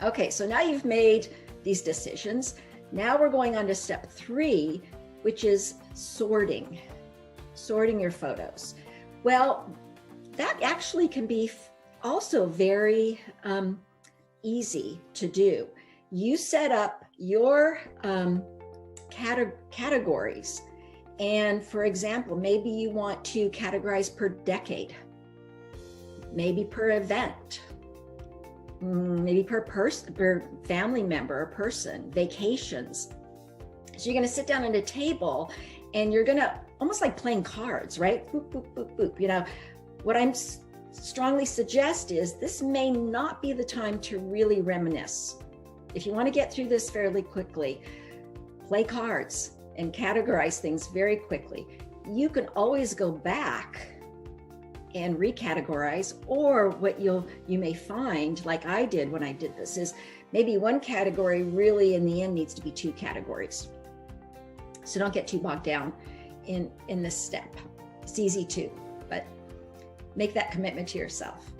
Okay, so now you've made these decisions. Now we're going on to step 3, which is sorting your photos. Well, that actually can be also very easy to do. You set up your categories. And for example, maybe you want to categorize per decade, maybe per event, maybe per person, per family member or person, vacations. So you're going to sit down at a table and you're going to almost like playing cards, right? Boop, boop, boop, boop. You know, what I'm strongly suggest is this may not be the time to really reminisce. If you want to get through this fairly quickly, play cards and categorize things very quickly. You can always go back and recategorize, or what you may find, like I did when I did this, is maybe one category really in the end needs to be 2 categories. So don't get too bogged down in this step. It's easy to, but make that commitment to yourself.